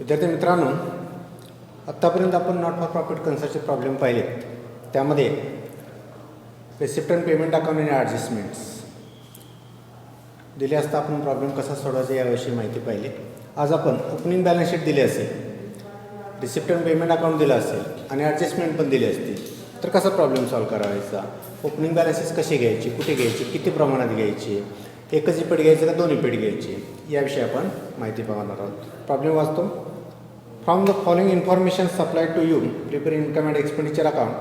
विद्यार्थी मित्रांनो, आत्तापर्यंत आपण नॉट फॉर प्रॉफिट कन्सर्टचे प्रॉब्लेम पाहिलेत. त्यामध्ये रिसिप्ट अँड पेमेंट अकाउंट आणि ॲडजस्टमेंट्स दिले असता आपण प्रॉब्लेम कसा सोडवायचा याविषयी माहिती पाहिली. आज आपण ओपनिंग बॅलन्स शीट दिली असेल, रिसिप्ट अँड पेमेंट अकाउंट दिलं असेल आणि ॲडजस्टमेंट पण दिली असतील तर कसा प्रॉब्लेम सॉल्व्ह करायचा, ओपनिंग बॅलन्सेस कशी घ्यायची, कुठे घ्यायची, किती प्रमाणात घ्यायची, एकच इपेट घ्यायचं का दोन इपेट घ्यायची याविषयी आपण माहिती पाहणार आहोत. प्रॉब्लेम वाचतो. From the following information supplied to you prepare income and expenditure account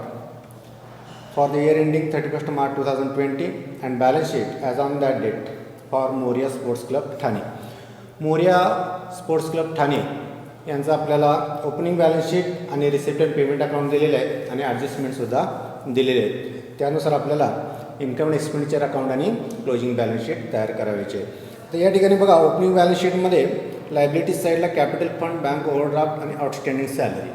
for the year ending 31 March 2020 and balance sheet as on that date for Morya sports club Thane. Morya sports club Thane यांचं आपल्याला ओपनिंग बॅलन्स शीट आणि receipt and payment account दिलेलं आहे आणि ॲडजस्टमेंटसुद्धा दिलेले आहेत. त्यानुसार आपल्याला इन्कम अँड एक्सपेंडिचर अकाउंट आणि क्लोजिंग बॅलन्स शीट तयार करायचे. तर या ठिकाणी बघा, ओपनिंग बॅलन्स शीटमध्ये लायबिलिटीज साईडला कॅपिटल फंड, बँक ओव्हरड्राफ्ट आणि आउटस्टँडिंग सॅलरी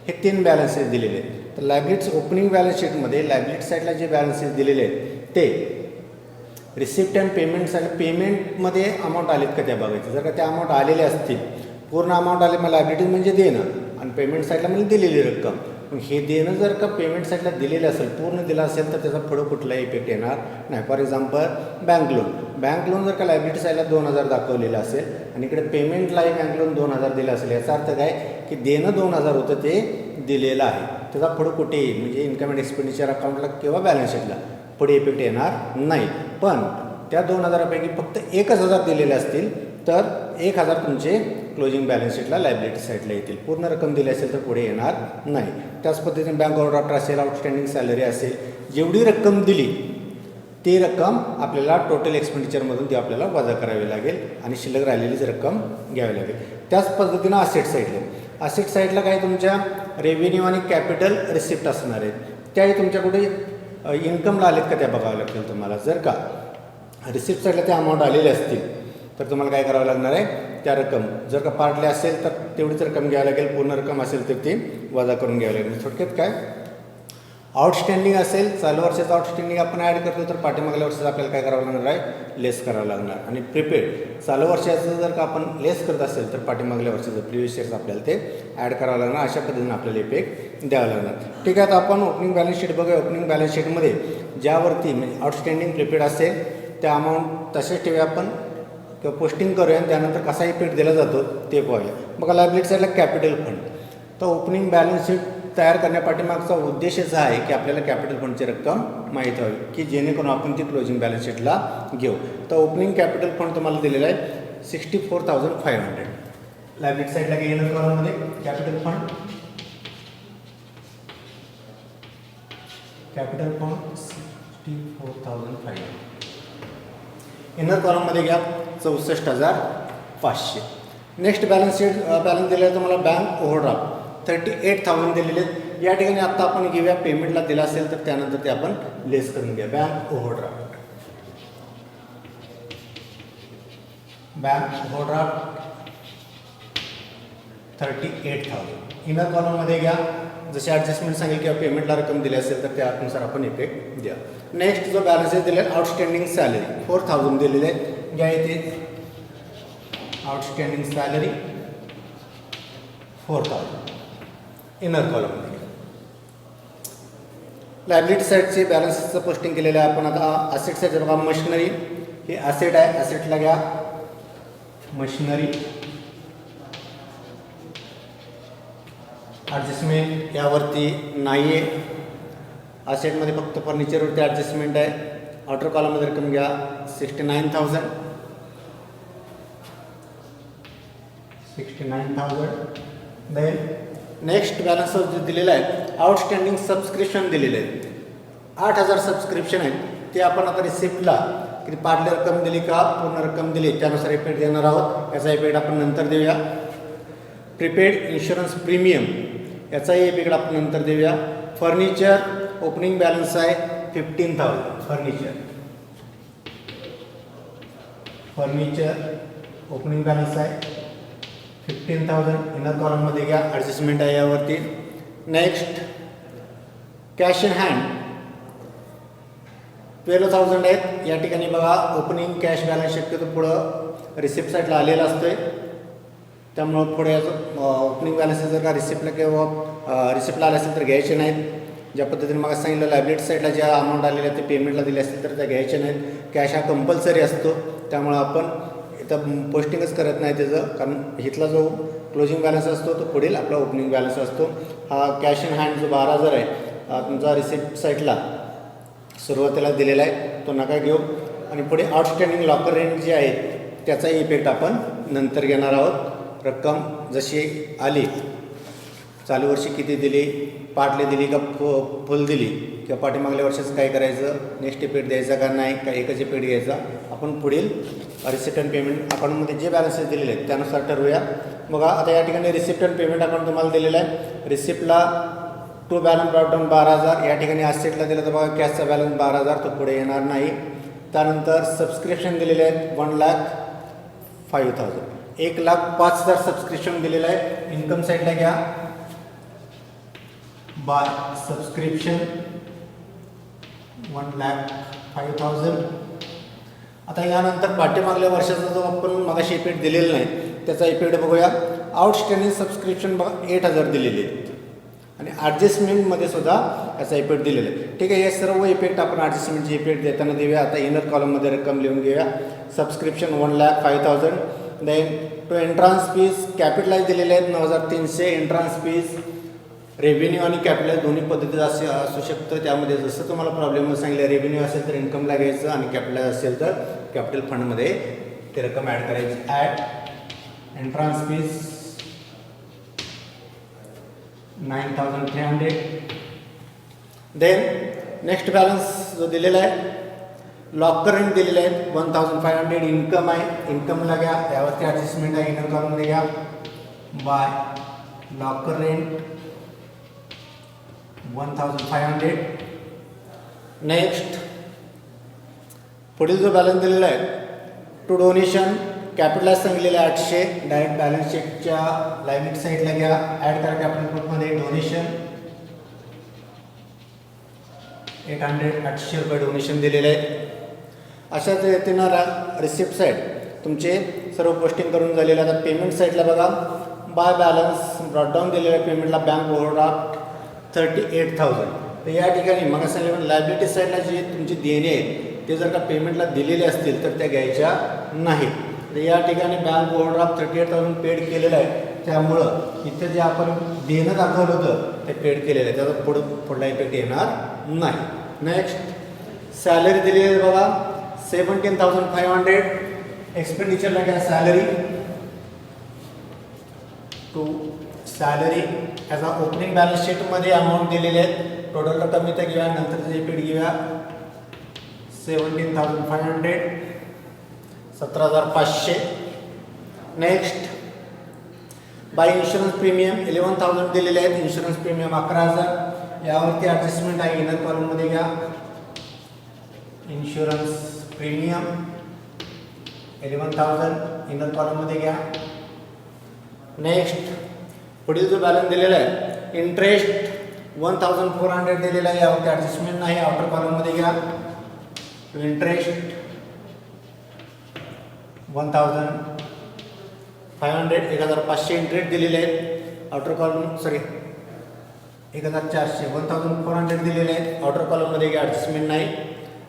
हे 3 बॅलन्सेस दिलेले आहेत. तर लायबिलिटीज ओपनिंग बॅलन्स शीटमध्ये लायबिलिटी साईडला जे बॅलन्सेस दिलेले आहेत ते रिसिप्ट अँड पेमेंट साईड, पेमेंटमध्ये अमाऊंट आलेत का त्या बघायचं. जर का त्या अमाऊंट आलेले असतील, पूर्ण अमाऊंट आले, मग लायबिलिटी म्हणजे देणं आणि पेमेंट साईडला म्हणजे दिलेली रक्कम. मग हे देणं जर का पेमेंट साईडला दिलेलं असेल, पूर्ण दिलं असेल तर त्याचा पुढं कुठलाही इफेक्ट येणार नाही. फॉर एक्झाम्पल बँक लोन जर का लायबिलिटी साईडला 2000 दाखवलेलं असेल आणि इकडे पेमेंटलाही बँक लोन 2000 दिलं असेल, याचा अर्थ काय की देणं 2000 होतं ते दिलेलं आहे. त्याचा पुढं कुठे येईल म्हणजे इन्कम अँड एक्सपेंडिचर अकाउंटला किंवा बॅलन्स शीटला पुढे इफेक्ट येणार नाही. पण त्या 2000पैकी फक्त 1000 दिलेले असतील तर 1000 तुमचे क्लोजिंग बॅलन्स शीटला लायबिलिटी साईडला येतील. पूर्ण रक्कम दिली असेल तर पुढे येणार नाही. त्याच पद्धतीने बँक ओव्हरड्राफ्ट असेल, आउटस्टँडिंग सॅलरी असेल, जेवढी रक्कम दिली ती रक्कम आपल्याला टोटल एक्सपेंडिचरमधून ती आपल्याला वजा करावी लागेल आणि शिल्लक राहिलेलीच रक्कम घ्यावी लागेल. त्याच पद्धतीनं असेट साईडला काही तुमच्या रेव्हेन्यू आणि कॅपिटल रिसिप्ट असणार आहेत. त्याही तुमच्याकडे इन्कमला आलेत का त्या बघावं लागतील तुम्हाला. जर का रिसिप्ट साईडला त्या अमाऊंट आलेले असतील तर तुम्हाला काय करावं लागणार आहे, त्या रक्कम जर का पार्टली असेल तर तेवढीच रक्कम घ्यावी लागेल, पूर्ण रक्कम असेल तर ती वजा करून घ्यावी लागेल. थोडक्यात काय, आउटस्टँडिंग असेल, चालू वर्षाचं आउटस्टँडिंग आपण ॲड करतो तर पाठीमागल्या वर्षाचं आपल्याला काय करावं लागणार आहे, लेस करावं लागणार. आणि प्रिपेड चालू वर्षाचं जर का आपण लेस करत असेल तर पाठीमागल्या वर्षाचं प्रिव्हियस इयर्स आपल्याला ते ॲड करावं लागणार. अशा पद्धतीने आपल्याला इफेक्ट द्यावं लागणार. ठीक आहे, आता आपण ओपनिंग बॅलन्स शीट बघूया. ओपनिंग बॅलन्स शीटमध्ये ज्यावरती म्हणजे आउटस्टँडिंग प्रिपेड असेल त्या अमाऊंट तसेच ठेवूया आपण किंवा पोस्टिंग करूया आणि त्यानंतर कसा इफेक्ट दिला जातो ते पाहूया. बघा, लायबिलिटी साईडला कॅपिटल फंड. तर ओपनिंग बॅलन्स शीट तयार करण्यापाठीमागचा उद्देशच आहे की आपल्याला कॅपिटल फंडची रक्कम माहीत व्हावी की जेणेकरून आपण ती क्लोजिंग बॅलन्स शीटला घेऊ. तर ओपनिंग कॅपिटल फंड तुम्हाला दिलेला आहे 64,500. लायबिलिटी साईडला येणार कॉलममध्ये कॅपिटल फंड 64,500. इनर कॉलममध्ये घ्या 64,500. नेक्स्ट बॅलन्स शीट बॅलन्स दिलेला आहे तुम्हाला बँक ओव्हरड्राफ्ट 38,000 दिलेले आहेत. या ठिकाणी आत्ता आपण घेऊया, पेमेंटला दिला असेल तर त्यानंतर ते आपण लेस करून घ्या. Bank overdraft 38,000. इनर कॉलममध्ये घ्या, जसे ॲडजस्टमेंट सांगेल किंवा पेमेंटला रक्कम दिली असेल तर त्यानुसार आपण इफेक्ट द्या. नेक्स्ट जो बॅलन्सेस दिले आउटस्टँडिंग सॅलरी 4,000 दिलेले आहेत. घ्या इथे आउटस्टँडिंग सॅलरी 4,000 इनर कॉलममध्ये. लायबिलिटी साईडचे बॅलन्सेसचं पोस्टिंग केलेलं आहे आपण. आता असेट साईड बघा, मशिनरी हे असेट आहे, असेटला घ्या मशिनरी. ॲडजस्टमेंट यावरती नाही आहे. असेटमध्ये फक्त फर्निचरवरती ॲडजस्टमेंट आहे. आउटर कॉलममध्ये रक्कम घ्या 69,000. देन नेक्स्ट बॅलन्स जो दिलेला आहे आउटस्टँडिंग सबस्क्रिप्शन दिलेले आहे 8,000 सबस्क्रिप्शन आहेत. ते आपण आता रिसिप्टला किती पार्टली रक्कम दिली का पूर्ण रक्कम दिली त्यानुसार इफेक्ट देणार आहोत. याचा इफेक्ट आपण नंतर देऊया. प्रिपेड इन्शुरन्स प्रीमियम याचाही इफेक्ट आपण नंतर देऊया. फर्निचर ओपनिंग बॅलन्स आहे 15,000. फर्निचर ओपनिंग बॅलन्स आहे 15,000. इनर कॉलममध्ये घ्या, ॲडजस्टमेंट आहे यावरती. नेक्स्ट कॅश इन हँड 12,000 आहेत. या ठिकाणी बघा, ओपनिंग कॅश बॅलन्स शक्यतो पुढं रिसिप्ट साईडला आलेला असतोय. त्यामुळं पुढे ओपनिंग बॅलन्स जर का रिसिप्टला किंवा रिसिप्टला आले असेल तर घ्यायचे नाहीत. ज्या पद्धतीने मला सांगितलं लायबिलिटी साईडला ज्या अमाऊंट आलेल्या ते पेमेंटला दिले असतील तर त्या घ्यायच्या नाहीत. कॅश हा कंपल्सरी असतो, त्यामुळं आपण इथं पोस्टिंगच करत नाही त्याचं, कारण इथला जो क्लोजिंग बॅलन्स असतो तो पुढील आपला ओपनिंग बॅलन्स असतो. हा कॅश इन हँड जो 12,000 आहे तुमचा रिसिप्ट साईडला सुरुवातीला दिलेला आहे तो नका घेऊ. आणि पुढे आउटस्टँडिंग लॉकर रेंट जे आहे त्याचा इफेक्ट आपण नंतर घेणार आहोत. रक्कम जशी आली, चालू वर्षी किती दिली, पार्टली दिली का फुल दिली, किंवा पाठीमागल्या वर्षाचं काय करायचं, नेक्स्ट इफेक्ट द्यायचा का नाही, का एकच इफेक्ट घ्यायचा, आपण पुढील रिसिप्ट अँड पेमेंट अकाउंटमध्ये जे बॅलन्सेस दिलेले आहेत त्यानुसार ठरवूया. बघा आता या ठिकाणी रिसिप्ट अँड पेमेंट अकाउंट तुम्हाला दिलेलं आहे. रिसिप्टला टू बॅलन्स ब्रॉडडाऊन 12,000, या ठिकाणी असेटला दिलं तर बघा कॅशचा बॅलन्स 12,000 तो पुढे येणार नाही. त्यानंतर सबस्क्रिप्शन दिलेले आहेत 1,05,000, 1,05,000 सबस्क्रिप्शन दिलेलं आहे. इन्कम साईडला घ्या बाय सबस्क्रिप्शन 1,05,000. आता यानंतर पाठीमागल्या वर्षाचा जो आपण मगाशी इफेक्ट दिलेला नाही त्याचा इफेक्ट बघूया. आउटस्टँडिंग सबस्क्रिप्शन बघा 8,000 दिलेले आहेत आणि ॲडजस्टमेंटमध्ये सुद्धा याचा इफेक्ट दिलेला आहे. ठीक आहे, हे सर्व इफेक्ट आपण ॲडजस्टमेंटचे इफेक्ट देताना देऊया. आता इनर कॉलममध्ये रक्कम लिहून घेऊया. Subscription 1,05,000. Then to entrance fees capitalise दिलेले आहेत 9,300. एंट्रान्स फीज रेव्हेन्यू आणि कॅपिटलाइज दोन्ही पद्धतीत असू शकतं. त्यामध्ये जसं तुम्हाला प्रॉब्लेम सांगितलं, रेव्हेन्यू असेल तर इन्कमला घ्यायचं आणि कॅपिटलाइज असेल तर कॅपिटल फंडमध्ये ते रक्कम ॲड करायची. Add entrance fees 9,300. Then next balance जो दिलेला आहे लॉकर रेंट दिलेले आहेत 1,500. इन्कम आहे, इन्कमला घ्या, त्यावरती ॲडजस्टमेंट आहे इनर कॉलममध्ये घ्या. Bye locker rent 1,500. नेक्स्ट पुढील जो बॅलन्स दिलेला आहे टू डोनेशन कॅपिटलाइज सांगितलेलं आहे 800. डायरेक्ट बॅलन्स शीटच्या लायबिलिटी साईडला घ्या, ॲड करा कॅपिटल ग्रुपमध्ये डोनेशन 800 रुपये डोनेशन दिलेले आहे. अशाच रीतीनं रिसिप्ट साईड तुमचे सर्व पोस्टिंग करून झालेले. आता पेमेंट साईडला बघा बाय बॅलन्स ब्रॉडडाऊन दिलेलं आहे पेमेंटला बँक ओव्हरड्राफ्ट 38,000. तर या ठिकाणी मग सांगितलं लायबिलिटी साईडला जे तुमची देणे आहेत ते जर का पेमेंटला दिलेले असतील तर त्या घ्यायच्या नाही. तर या ठिकाणी बँक ओव्हरड्राफ्ट 38,000 पेड केलेलं आहे, त्यामुळं इथं जे आपण देणं दाखवलं होतं ते पेड केलेलं आहे, त्याचा पुढला इफेक्ट येणार नाही. नेक्स्ट सॅलरी दिलेली आहे बघा 17,500. एक्सपेंडिचरला घ्या salary to salary as a opening balance शीटमध्ये अमाऊंट दिलेले आहेत. टोटल रक्कम इथं घेऊया, नंतर जे पेड घेऊया 17,500 17,500. नेक्स्ट बाय इन्शुरन्स प्रीमियम 11,000 दिलेले आहेत. इन्शुरन्स प्रीमियम 11,000, यावरती ॲडजस्टमेंट आहे इनर कॉलममध्ये घ्या. इन्शुरन्स प्रीमियम 11,000 इनर कॉलममध्ये घ्या. नेक्स्ट पुढील जो बॅलन्स दिलेला आहे इंटरेस्ट 1,400 दिलेला आहे, यावरती ॲडजस्टमेंट नाही, आउटर कॉलममध्ये घ्या. इंटरेस्ट 1,500 1,500 इंटरेस्ट दिलेले आहेत. आउटर कॉलम 1,400 1,400 दिलेले आहेत, आउटर कॉलममध्ये घ्या, ॲडजस्टमेंट नाही.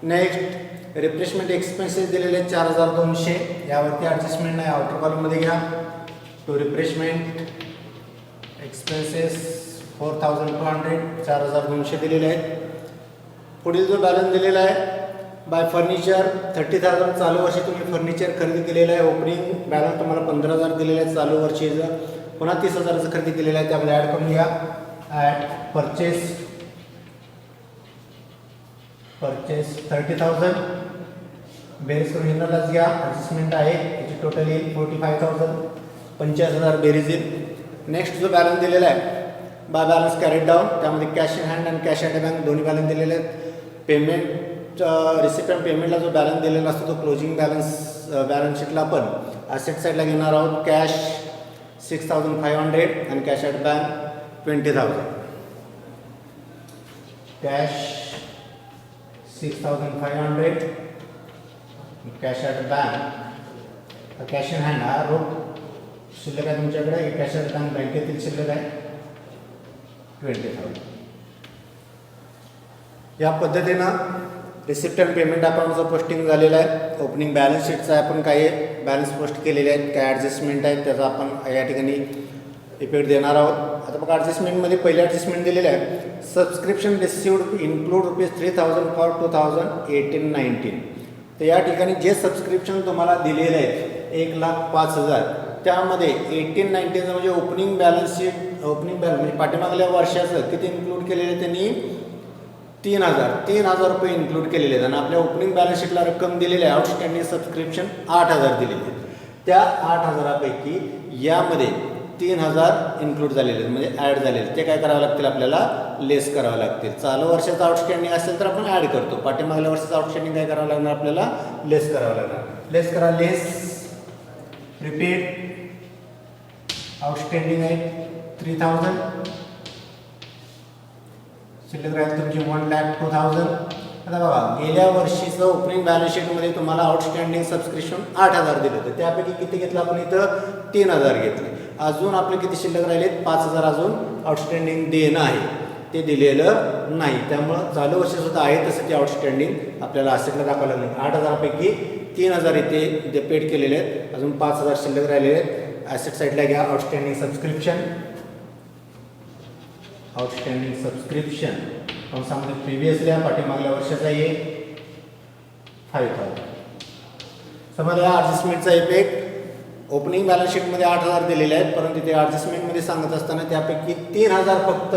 नेक्स्ट रिप्लेसमेंट एक्सपेन्सेस दिलेले आहेत 4,200, यावरती ॲडजस्टमेंट नाही, आउटर कॉलममध्ये घ्या. टू रिप्लेसमेंट एक्सपेन्सेस 4,200 4,200 दिलेले आहेत. पुढील जो बॅलन्स दिलेला आहे बाय फर्निचर 30,000 चालू वर्षी तुम्ही फर्निचर खरेदी केलेलं आहे. ओपनिंग बॅलन्स तुम्हाला 15,000 दिलेलं आहे चालू वर्षीचं, पुन्हा 30,000चं खरेदी केलेलं आहे, त्यामध्ये ॲड करून घ्या. ॲड परचेस 30,000 बेरीज करून इनरलाच घ्या, ॲडजस्टमेंट आहे, याची टोटल येईल 45,000 50,000 बेरीज येईल. नेक्स्ट जो बॅलन्स दिलेला आहे बाय बॅलन्स कॅरेट डाऊन, त्यामध्ये कॅश इन हँड आणि कॅश ॲट बँक दोन्ही बॅलन्स दिलेले आहेत. पेमेंट रिसिप्ट अँड पेमेंटला जो बॅलन्स दिलेला असतो तो क्लोजिंग बॅलन्स शीटला आपण ॲसेट साईडला घेणार आहोत. कॅश 6,500 आणि cash at bank 20,000. Cash 6,500 cash at bank, cash in hand हा रोख शिल्लक आहे तुमच्याकडे कॅश आणि बँकेतील शिल्लक आहे 20,000. या पद्धतीनं रिसिप्ट अँड पेमेंट अकाउंटचं पोस्टिंग झालेलं आहे. ओपनिंग बॅलन्स शीटचं आपण काही बॅलन्स पोस्ट केलेले आहेत, काय ॲडजस्टमेंट आहेत त्याचा आपण या ठिकाणी इफेक्ट देणार आहोत. आता बघा ॲडजस्टमेंटमध्ये पहिले ॲडजस्टमेंट दिलेले आहे, सबस्क्रिप्शन रिसिव्ड इन्क्लूड ₹3,000 फॉर 2018-19. तर या ठिकाणी जे सबस्क्रिप्शन तुम्हाला दिलेले आहेत 1,05,000 त्यामध्ये 18-19 म्हणजे ओपनिंग बॅलन्स म्हणजे पाठीमागल्या वर्षाचं किती इन्क्लूड केलेले त्यांनी 3,000 रुपये इन्क्लूड केलेले आहेत आणि आपल्या ओपनिंग बॅलन्स शीटला रक्कम दिलेली आहे आउटस्टँडिंग सबस्क्रिप्शन 8,000 दिलेले आहेत. त्या 8,000पैकी यामध्ये 3,000 इन्क्लूड झालेले आहेत म्हणजे ॲड झालेले, ते काय करावं लागतील आपल्याला लेस करावं लागतील. चालू वर्षाचं आउटस्टँडिंग असेल तर आपण ॲड करतो, पाठीमागल्या वर्षाचं आउटस्टँडिंग काय करावं लागणार आपल्याला लेस करावं लागणार. लेस करा, लेस रिपीट आउटस्टँडिंग आहे 3,000, शिल्लक राहील तुमची 1,02,000. आता बघा गेल्या वर्षीचं ओपनिंग बॅलन्स शीटमध्ये तुम्हाला आउटस्टँडिंग सबस्क्रिप्शन 8,000 दिले होते, त्यापैकी किती घेतलं आपण इथं 3,000 घेतले. अजून आपले किती शिल्लक राहिले 5,000 अजून आउटस्टँडिंग देणं आहे, ते दिलेलं नाही. त्यामुळं चालू वर्षीसुद्धा आहे तसं ते आउटस्टँडिंग आपल्याला असेटला दाखवावं लागेल. 8,000पैकी 3,000 इथे पेड केलेले आहेत, अजून 5,000 शिल्लक राहिलेले आहेत. ॲसेट साईडला घ्या आउटस्टँडिंग सबस्क्रिप्शन कंसामध्ये प्रिव्हियसली पाठीमागल्या वर्षाचा आहे 5,000. समजा या ॲडजस्टमेंटचा इफेक्ट ओपनिंग बॅलन्स शीटमध्ये 8,000 दिलेले आहेत, परंतु ते ॲडजस्टमेंटमध्ये सांगत असताना त्यापैकी 3,000 फक्त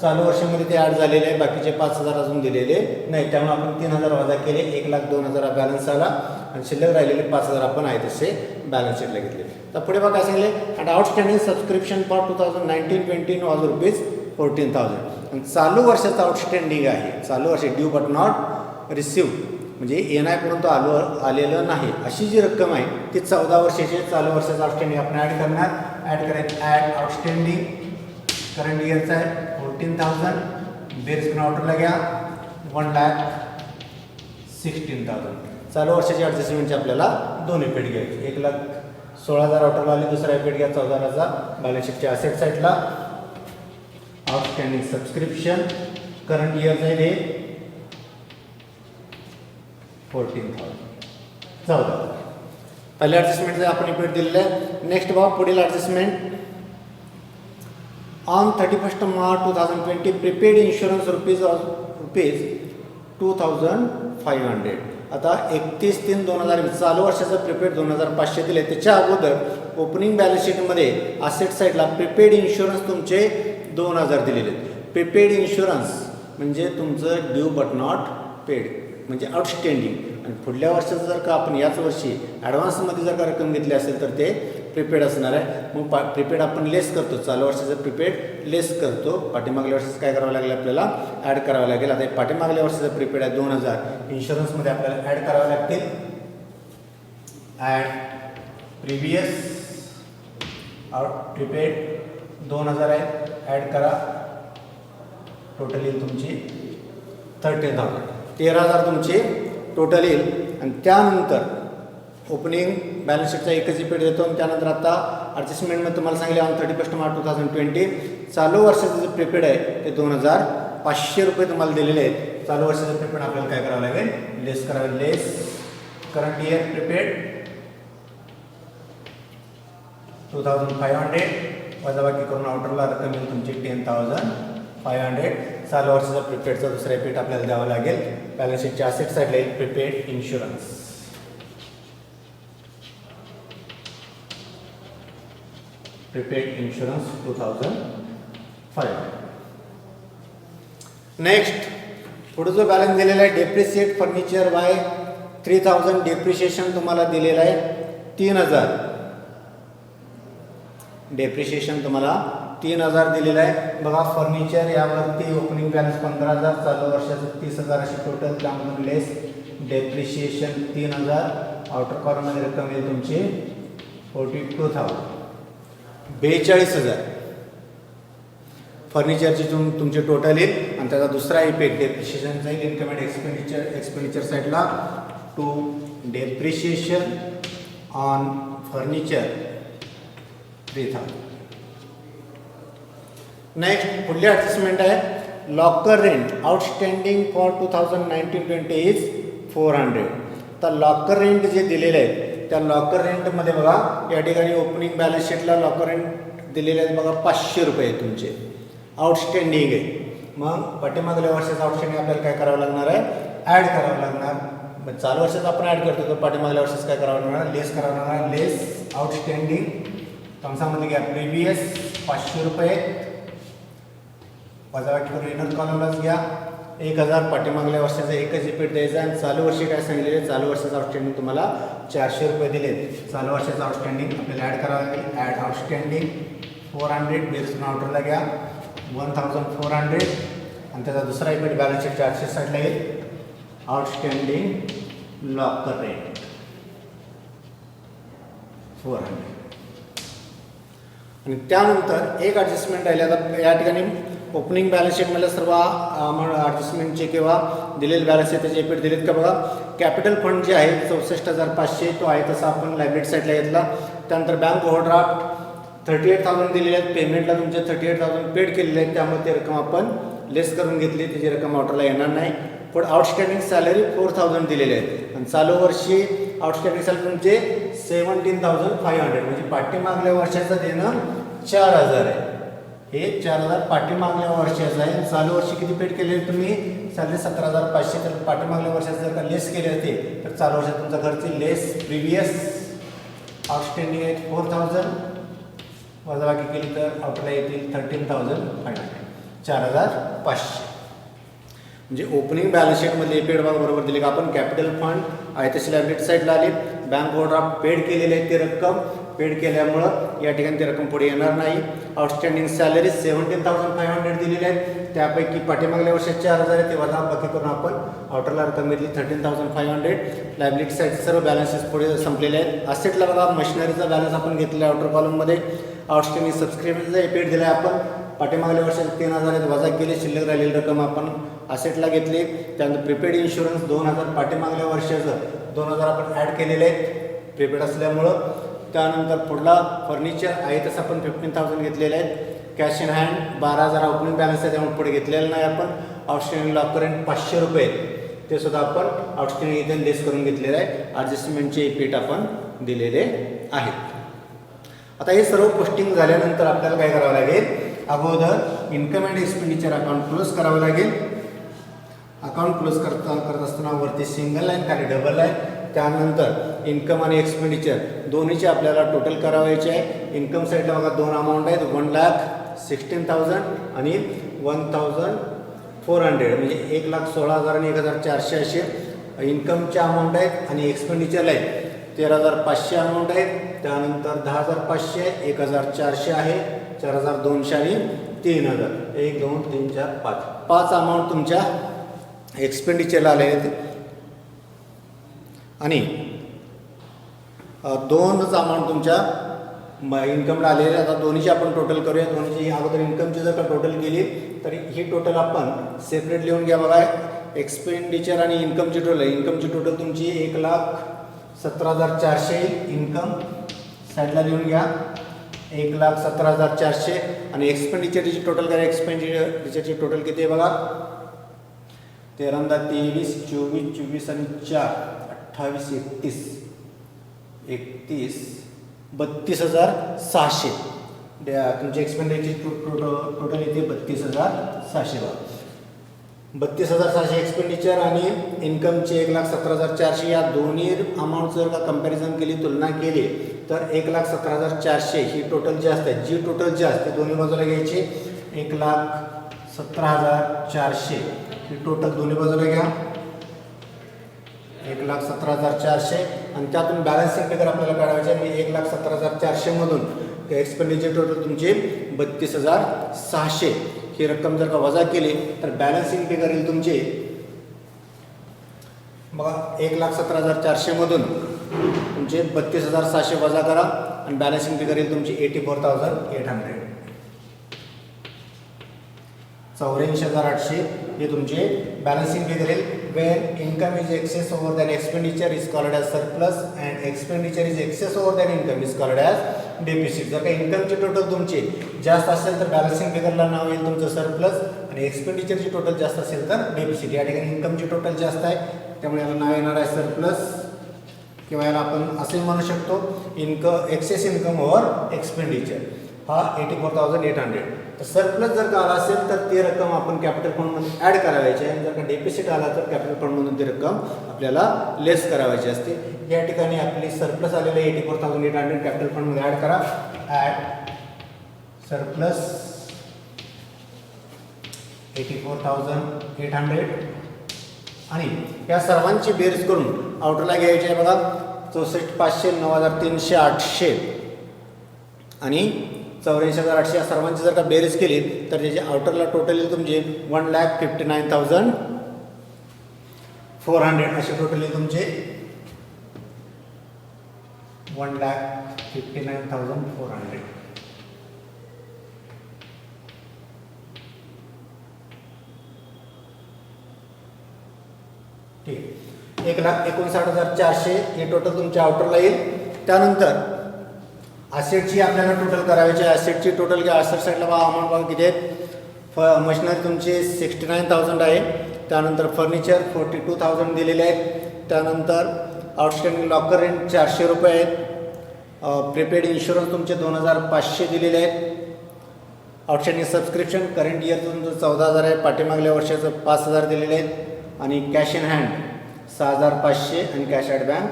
चालू वर्षामध्ये ते ॲड झालेले आहे, बाकीचे 5,000 अजून दिलेले नाही. त्यामुळे आपण 3,000 वजा केले, 1,02,000 बॅलन्स आला आणि शिल्लक राहिलेले 5,000 आपण आहे तसे बॅलन्स शीटला घेतले. तर पुढे बघा काय सांगितले, and outstanding subscription for 2019-20 was ₹14,000. आणि चालू वर्षाचं आउटस्टँडिंग आहे, चालू वर्ष ड्यू बट नॉट रिसिव्ह म्हणजे येण्याकडून तो आलेलं नाही अशी जी रक्कम आहे ती 14 वर्षाची चालू वर्षाचं आउटस्टँडिंग आपण ॲड करणार. ॲड करायचं, ॲड आउटस्टँडिंग करंट इयरचा आहे 14,000, बेरीज ऑर्डरला घ्या 1,16,000. चालू वर्षाची ॲडजस्टमेंटची आपल्याला दोन्ही पेड घ्यायची, 1,16,000 ऑर्डरला आली, दुसरा पेड घ्या 14,000चा बॅलन्स शीटच्या असेट साईडला. आउटस्टँडिंग सबस्क्रिप्शन करंट इयरचं आहे हे 14,000. 14,000 पहिल्या ॲडजस्टमेंटचं आपण पेड दिलेलं आहे. नेक्स्ट बघा पुढील adjustment, on 31 March 2020 prepaid insurance rupees 2,500. आता 31/3/2020 चालू वर्षाचं प्रीपेड 2,500 दिले. त्याच्या अगोदर ओपनिंग बॅलन्स शीटमध्ये असेट साईडला प्रीपेड इन्शुरन्स तुमचे 2,000 दिलेले आहेत. प्रीपेड इन्शुरन्स म्हणजे तुमचं ड्यू बट नॉट पेड म्हणजे आउटस्टँडिंग, आणि पुढल्या वर्षाचं जर का आपण याच वर्षी ॲडव्हान्समध्ये जर का रक्कम घेतली असेल तर ते प्रीपेड असणार आहे. मग प्रीपेड आपण लेस करतो, चालू वर्षाचं प्रीपेड लेस करतो, पाठीमागल्या वर्षाचं काय करावं लागेल आपल्याला ॲड करावं लागेल. आता पाठीमागल्या वर्षाचं प्रीपेड आहे 2,000, इन्शुरन्समध्ये आपल्याला ॲड करावं लागतील. ॲड प्रिव्हियस प्रीपेड 2,000 आहे, ॲड करा, टोटल येईल तुमची 13,000. 13,000 तुमची टोटल येईल. आणि त्यानंतर ओपनिंग बॅलन्स शीटचा एकच इफेक्ट देतो आणि त्यानंतर आता ॲडजस्टमेंटमध्ये तुम्हाला सांगितले ऑन 31 मार्च 2020 चालू वर्षाचं जे प्रीपेड आहे ते 2,500 रुपये तुम्हाला दिलेले आहेत. चालू वर्षाचं प्रीपेड आपल्याला काय करावं लागेल लेस करावे, लेस करंट इयर प्रीपेड 2,500 वजाबाकी करून आउटरला रक्कम येईल तुमची 10,500. चालू वर्षाचा प्रीपेडचा दुसरा इफेक्ट आपल्याला द्यावा लागेल. बॅलन्स शीटच्या असेट साईडला येईल prepaid insurance. Prepaid insurance 2,500. Next पुढे जो बॅलन्स दिलेला आहे डेप्रिशिएट फर्निचर बाय 3,000. डेप्रिशिएशन तुम्हाला दिलेलं आहे 3,000. डेप्रिशिएशन तुम्हाला 3,000 दिलेलं आहे. बघा फर्निचर यावरती ओपनिंग बॅलन्स 15,000, चालू वर्षाचं 30,000 अशी टोटल, त्यामधून लेस डेप्रिशिएशन 3,000. आउटर कॉलममध्ये रक्कम येईल तुमची 42,000. 42,000 फर्निचरची तुमची टोटल येईल. आणि त्याचा दुसरा इफेक्ट डेप्रिशिएशनचा येईल इन्कम अँड एक्सपेंडिचर साईडला to depreciation on furniture 3000. Next पुढली ॲडजस्टमेंट आहे locker rent outstanding for 2019-20 is 400. तर लॉकर रेंट जे दिलेले आहे त्या लॉकर रेंटमध्ये बघा या ठिकाणी ओपनिंग बॅलन्स शीटला लॉकर रेंट दिलेले आहेत बघा 500 रुपये तुमचे आउटस्टँडिंग आहे. मग पाठीमागल्या वर्षाचं आउटस्टँडिंग आपल्याला काय करावं लागणार आहे, ॲड करावं लागणार. मग चालू वर्षाचं आपण ॲड करतो तर पाठीमागल्या वर्षाचं काय करावं लागणार, लेस करावं लागणार. लेस आउटस्टँडिंग कंसामध्ये घ्या प्रिव्हियस 500 रुपये वजाबाकी करून इनर कॉलमलाच घ्या 1000. पाठीमागल्या वर्षाचं एकच रिपीट द्यायचं आणि चालू वर्षी काय सांगितलेले, चालू वर्षाचं आउटस्टँडिंग तुम्हाला 400 रुपये दिले. चालू वर्षाचं आउटस्टँडिंग आपल्याला ॲड करावं लागेल. ॲड आउटस्टँडिंग 400 बेस आउटरला घ्या 1400 आणि त्याचा दुसरा रिपीट बॅलन्स शीट 400 साईडला येईल. आउटस्टँडिंग लॉकर रेंट 400 आणि त्यानंतर एक ॲडजस्टमेंट राहिले. आता या ठिकाणी ओपनिंग बॅलन्स शीटमध्ये सर्व ॲडजस्टमेंटचे किंवा दिलेले बॅलन्स आहे त्याचे रिपीट दिलेत का बघा. कॅपिटल फंड जे आहे 64,500 तो आहे तसा आपण लायबिलिटी साईडला घेतला. त्यानंतर बँक ओव्हरड्राफ्ट 38,000 दिलेले आहेत. पेमेंटला तुमचे 38,000 पेड केलेले आहेत त्यामुळे ती रक्कम आपण लेस करून घेतली, त्याची रक्कम ऑर्डरला येणार नाही. पण आउटस्टँडिंग सॅलरी 4,000 दिलेले आहेत आणि चालू वर्षी आउटस्टँडिंग सॅलरी तुमचे 17,500 म्हणजे पाठीमागल्या वर्षाचं देणं 4,000 आहे. हे 4,000 पाठीमागल्या वर्षाचं आहे. चालू वर्षी किती पेड केले तुम्ही, सॅलरी 17,500. तर पाठीमागल्या वर्षाचं जर का लेस केले असते तर चालू वर्षात तुमचा खर्च लेस प्रिव्हियस आउटस्टँडिंग आहे 4,000 वजाबाकी केली तर आपल्याला येतील 13,500 4,500. म्हणजे ओपनिंग बॅलन्स शीटमध्ये पेड बरोबर दिले का आपण. कॅपिटल फंड आहे तशी लायबिलिटी साईडला आली. बँक ओव्हरड्राफ्ट पेड केलेले आहे, ते रक्कम पेड केल्यामुळं या ठिकाणी ती रक्कम पुढे येणार नाही. आउटस्टँडिंग सॅलरी 17,500 दिलेले आहेत, त्यापैकी पाठीमागल्या वर्षात 4,000 आहे ते वजा बाकी करून आपण आउटरला रक्कम घेतली 13,500. लायबिलिटी साईडचे सर्व बॅलन्सेस पुढे संपलेले आहेत. असेटला बघा मशिनरीचा बॅलन्स आपण घेतलेला आहे आउटर कॉलममध्ये. आउटस्टँडिंग सबस्क्रिप्शनचा पेड दिला आहे आपण. पाठीमागल्या वर्षात 3,000 आहेत वजा केले, शिल्लक राहिलेली रक्कम आपण असेटला घेतली. त्यानंतर प्रिपेड इन्शुरन्स 2,000 पाठीमागल्या वर्षाचं 2,000 आपण ॲड केलेले आहेत प्रिपेड असल्यामुळं. त्यानंतर पुढला फर्निचर आहे तसं आपण 15,000 घेतलेले आहेत. Cash in hand 12,000 opening balance आहे त्यामुळे पुढे घेतलेलं नाही आपण. आउटस्टँडिंग लॉकर रेंट 500 रुपये ते सुद्धा आपण आउटस्टँडिंग इथे लेस करून घेतलेलं आहे. ॲडजस्टमेंटचे पीठ आपण दिलेले आहेत. आता हे सर्व पोस्टिंग झाल्यानंतर आपल्याला काय करावं लागेल, अगोदर income and expenditure account close करावं लागेल. अकाउंट क्लोज करत असताना वरती सिंगल लाईन खाली डबल लाईन. त्यानंतर इन्कम आणि एक्सपेंडिचर दोन्हीचे आपल्याला टोटल करावायचे आहे. इन्कम साईडला बघा दोन अमाऊंट आहेत 1,16,000 आणि 1,400 म्हणजे 1,16,000 आणि 1,400 असे इन्कमचे अमाऊंट आहेत. आणि एक्सपेंडिचरला आहे 13,500 अमाऊंट आहेत. त्यानंतर 10,500 1,400 आहे 4,200 आणि 3,000 1 2 3 4 5 अमाऊंट तुमच्या एक्सपेंडिचरला आले आहेत. आणि 2च अमाऊंट तुमच्या इन्कमला आलेले. आता दोन्हीची आपण टोटल करूया. दोन्हीची अगोदर इन्कमची जर का टोटल केली तर ही टोटल आपण सेपरेट लिहून घ्या बघा. एक्सपेंडिचर आणि इन्कमची टोटल, इन्कमची टोटल तुमची 1,17,400 इन्कम साईडला लिहून घ्या 1,17,400. आणि एक्सपेंडिचरची टोटल करा. एक्सपेंडिचरची टोटल किती आहे बघा 13 23 24 24 आणि 4 28 31 32,600 तुमची एक्सपेंडिचरची टोटल येते 32,600 बघा. 32,600 एक्सपेंडिचर आणि इन्कमचे 1,17,400 या दोन्ही अमाऊंट जर का कंपॅरिझन केली, तुलना केली तर 1,17,400 ही टोटल जी असते, जी टोटल जी असते दोन्ही बाजूला घ्यायची. 1,17,400 ही टोटल दोन्ही बाजूला घ्या 1,17,400 आणि त्यातून बॅलन्सिंग फिगर आपल्याला काढायचे. आणि 1,17,400 मधून एक्सपेंडिचर टोटल तुमचे 32,600 ही रक्कम जर का वजा केली तर बॅलन्सिंग फिगर येईल तुमचे बघा 1,17,400 मधून तुमचे 32,600 वजा करा आणि बॅलन्सिंग फिगर येईल तुमची 84,800 84,800 हे तुमचे बॅलन्सिंग फिगर येईल. when income is excess over than expenditure is called as surplus and expenditure is excess over than income is called as deficit. जर का इन्कमची टोटल तुमची जास्त असेल तर बॅलन्सिंग फिगरला नाव येईल तुमचं सरप्लस, आणि एक्सपेंडिचरची टोटल जास्त असेल तर डेफिसिट. या ठिकाणी इन्कमची टोटल जास्त आहे त्यामुळे याला नाव येणार आहे सरप्लस, किंवा याला आपण असे म्हणू शकतो एक्सेस इन्कम ओव्हर एक्सपेंडिचर. हा 84,800. तर सरप्लस जर का आला असेल तर ती रक्कम आपण कॅपिटल फंडमध्ये ॲड करावायची आहे, आणि जर का डेफिसिट आला तर कॅपिटल फंडमधून ती रक्कम आपल्याला लेस करावायची असते. या ठिकाणी आपली सरप्लस आलेली 84,800 कॅपिटल फंडमध्ये ॲड करा. ॲड सरप्लस 84,800, आणि या सर्वांची बेरीज करून आउटरला घ्यायची आहे बघा. 64,500, 9,300, 800 आणि 84,800 या सर्वांची जर का बेरीज केली तर त्याची आउटरला टोटल येईल तुमचे 1,59,400 असे टोटल येईल तुमचे 1,59,400. ठीक, 1,59,400 हे टोटल तुमच्या आउटरला येईल. त्यानंतर असेटची आपल्याला टोटल करायची आहे. असेटची टोटल घ्या. असेट साईडला बघा अमाऊंट बघा किती आहेत. मशिनरी तुमची 69,000 आहे. त्यानंतर फर्निचर 42,000 दिलेले आहेत. त्यानंतर आउटस्टँडिंग लॉकर रेंट 400 रुपये आहेत. प्रीपेड इन्शुरन्स तुमचे 2,500 दिलेले आहेत. आउटस्टँडिंग सबस्क्रिप्शन करंट इयरचं तुमचं 14,000 आहे. पाठीमागल्या वर्षाचं 5,000 दिलेले आहेत. आणि कॅश इन हँड 6,500 आणि कॅश ॲट बँक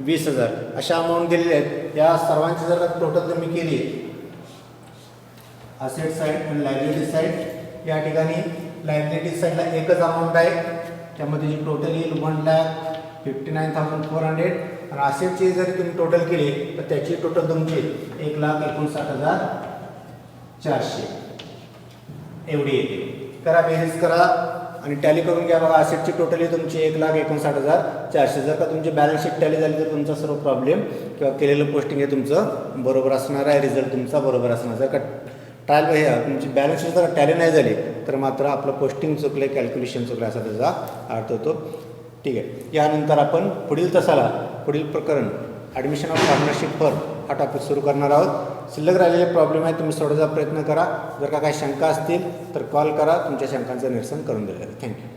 20,000 अशा अमाऊंट दिलेले आहेत. या सर्वांची जर टोटल तुम्ही केली असेट साईड आणि लायबिलिटी साईड, या ठिकाणी लायबिलिटी साईडला एकच अमाऊंट आहे त्यामध्ये जी टोटल येईल 1,59,400, आणि असेटची जरी तुम्ही टोटल केली तर त्याची टोटल तुमची 1,59,400 एवढी येते. करा बेरीज करा आणि टॅली करून घ्या बघा. असेटची टोटली तुमची 1,59,400. जर का तुमची बॅलन्स शीट टॅली झाली तर तुमचा सर्व प्रॉब्लेम किंवा केलेलं पोस्टिंग हे तुमचं बरोबर असणार आहे, रिझल्ट तुमचा बरोबर असणार. जर का ट्रायल हे तुमची बॅलन्स शीट जर टॅली नाही झाली तर मात्र आपलं पोस्टिंग चुकले, कॅल्क्युलेशन चुकले असा त्याचा अर्थ होतो. ठीक आहे. यानंतर आपण पुढील तासाला पुढील प्रकरण ॲडमिशन ऑफ पार्टनरशिप फर्म हा टॉपिक सुरू करणार आहोत. शिल्लक राहिलेले प्रॉब्लेम आहे तुम्ही सोडवायचा प्रयत्न करा. जर का काही शंका असतील तर कॉल करा, तुमच्या शंकांचं निरसन करून दिलं जाईल. थँक्यू.